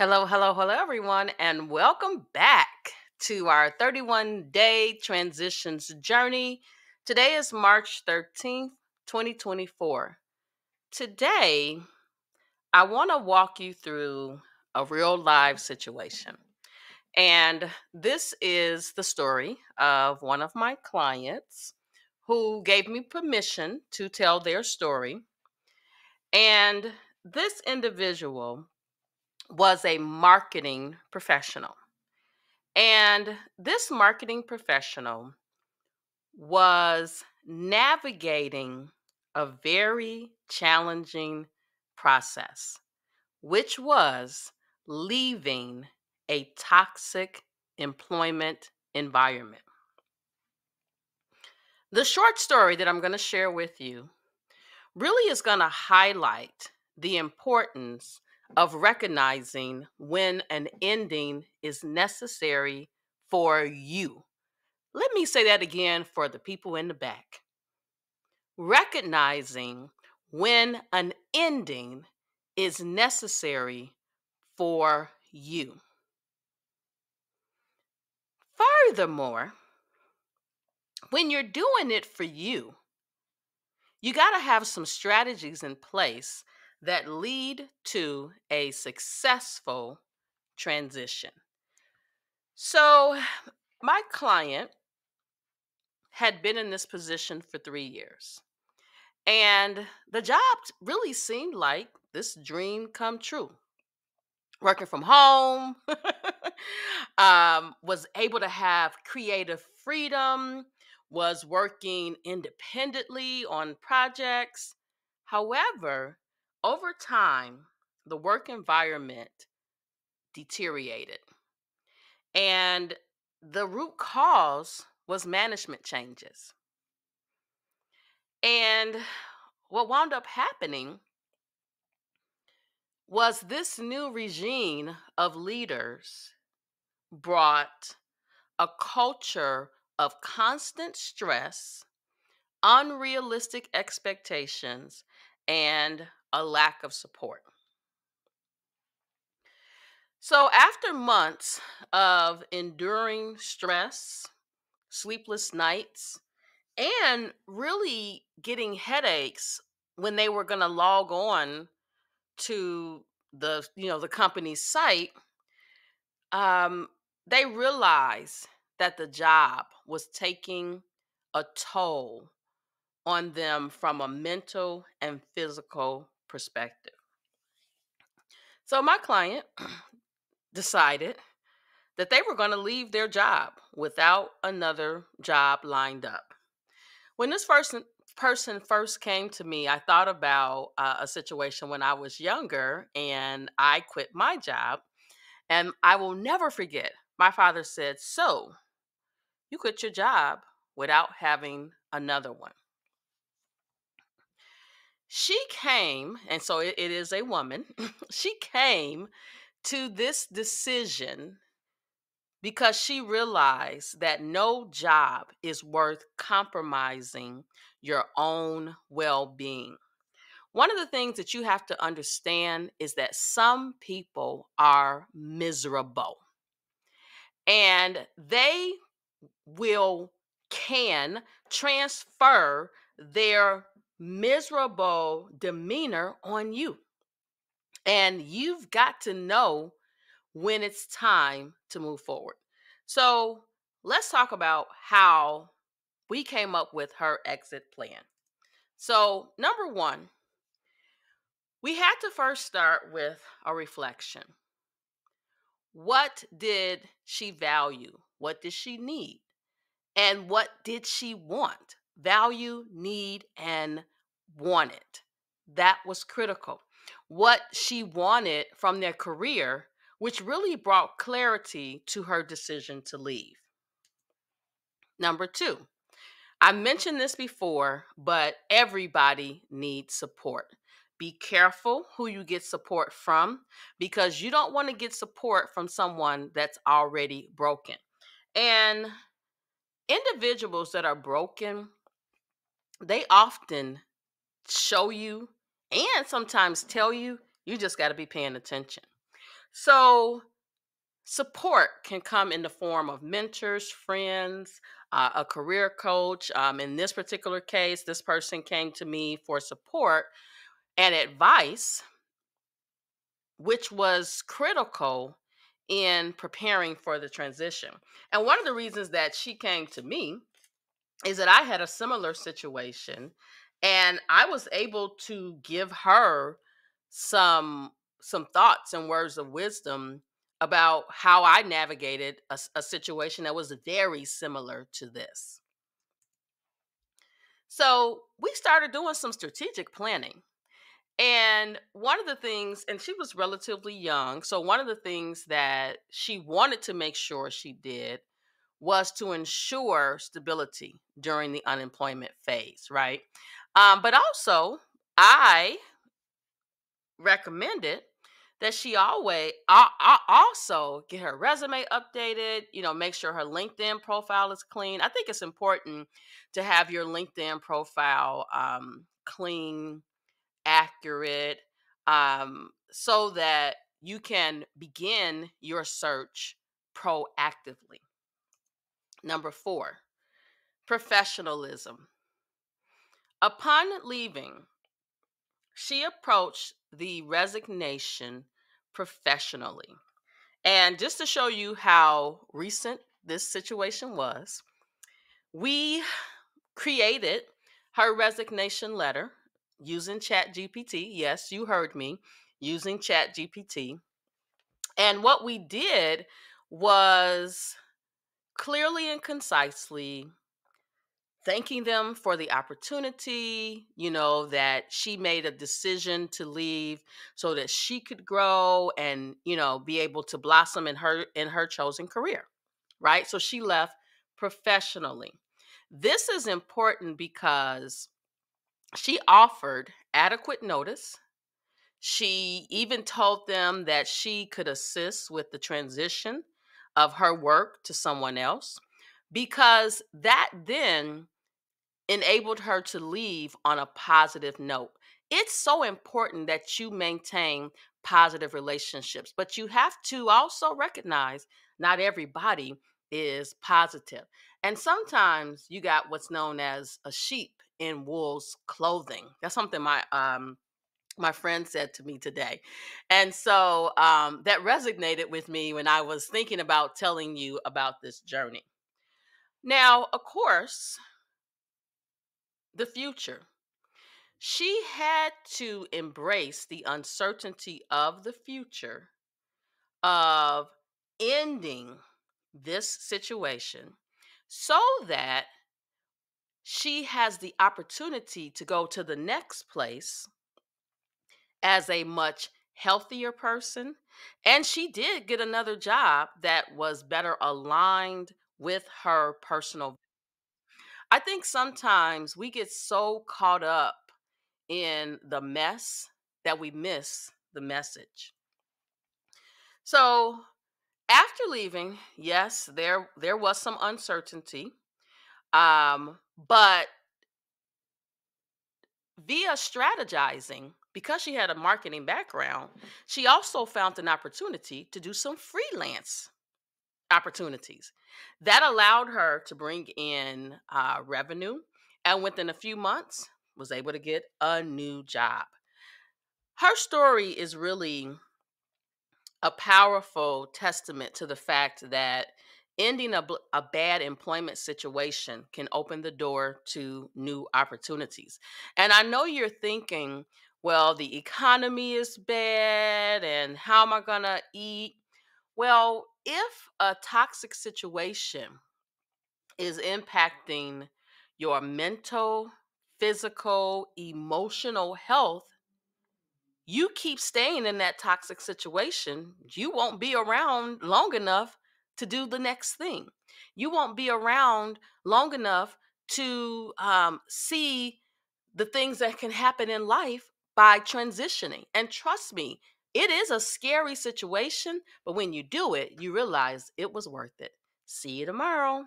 Hello, hello, hello, everyone, and welcome back to our 31-day transitions journey. Today is March 13th, 2024. Today, I want to walk you through a real live situation. And this is the story of one of my clients who gave me permission to tell their story. And this individual was a marketing professional. And this marketing professional was navigating a very challenging process, which was leaving a toxic employment environment. The short story that I'm going to share with you really is going to highlight the importance of recognizing when an ending is necessary for you. Let me say that again for the people in the back. Recognizing when an ending is necessary for you. Furthermore, when you're doing it for you, you got to have some strategies in place that lead to a successful transition. So, my client had been in this position for 3 years. And the job really seemed like this dream come true. Working from home, was able to have creative freedom, was working independently on projects. However, over time, the work environment deteriorated. And the root cause was management changes. And what wound up happening was this new regime of leaders brought a culture of constant stress, unrealistic expectations, and a lack of support. So, after months of enduring stress, sleepless nights, and really getting headaches when they were going to log on to the company's site, um, they realized that the job was taking a toll on them from a mental and physical perspective. So my client decided that they were going to leave their job without another job lined up. When this person first came to me, I thought about a situation when I was younger and I quit my job. And I will never forget, my father said, "So, you quit your job without having another one." She came, and so it is a woman, she came to this decision because she realized that no job is worth compromising your own well being. One of the things that you have to understand is that some people are miserable and they will can transfer their miserable demeanor on you. And you've got to know when it's time to move forward. So let's talk about how we came up with her exit plan. So, number one, we had to first start with a reflection. What did she value? What did she need? And what did she want? Value, need, and wanted. That was critical. What she wanted from their career, which really brought clarity to her decision to leave. Number two, I mentioned this before, but everybody needs support. Be careful who you get support from because you don't want to get support from someone that's already broken. And individuals that are broken, they often show you and sometimes tell you, you just got to be paying attention. So, support can come in the form of mentors, friends, a career coach. In this particular case, this person came to me for support and advice, which was critical in preparing for the transition. And one of the reasons that she came to me is that I had a similar situation, and I was able to give her some some thoughts and words of wisdom about how I navigated a situation that was very similar to this. So, we started doing some strategic planning. And one of the things, and she was relatively young, so one of the things that she wanted to make sure she did was to ensure stability during the unemployment phase, right? But also, I recommended that she always also get her resume updated, make sure her LinkedIn profile is clean. I think it's important to have your LinkedIn profile clean, accurate, so that you can begin your search proactively. Number four, professionalism. Upon leaving, she approached the resignation professionally. And just to show you how recent this situation was, we created her resignation letter using ChatGPT. Yes, you heard me, using ChatGPT. And what we did was clearly and concisely thanking them for the opportunity, that she made a decision to leave so that she could grow and, be able to blossom in her chosen career, right? So she left professionally. This is important because she offered adequate notice. She even told them that she could assist with the transition of her work to someone else, because that then enabled her to leave on a positive note. It's so important that you maintain positive relationships, but you have to also recognize not everybody is positive. And sometimes you got what's known as a sheep in wolf's clothing. That's something my friend said to me today. And so that resonated with me when I was thinking about telling you about this journey. Now, of course, the future. She had to embrace the uncertainty of the future, of ending this situation, so that she has the opportunity to go to the next place as a much healthier person. And she did get another job that was better aligned with her personal. I think sometimes we get so caught up in the mess that we miss the message. So after leaving, yes, there was some uncertainty. But via strategizing, because she had a marketing background, she also found an opportunity to do some freelance opportunities that allowed her to bring in revenue, and within a few months was able to get a new job. Her story is really a powerful testament to the fact that ending a bad employment situation can open the door to new opportunities. And I know you're thinking, well, the economy is bad and how am I going to eat? Well, if a toxic situation is impacting your mental, physical, emotional health, you keep staying in that toxic situation, you won't be around long enough to do the next thing. You won't be around long enough to see the things that can happen in life by transitioning. And trust me, it is a scary situation, but when you do it, you realize it was worth it. See you tomorrow.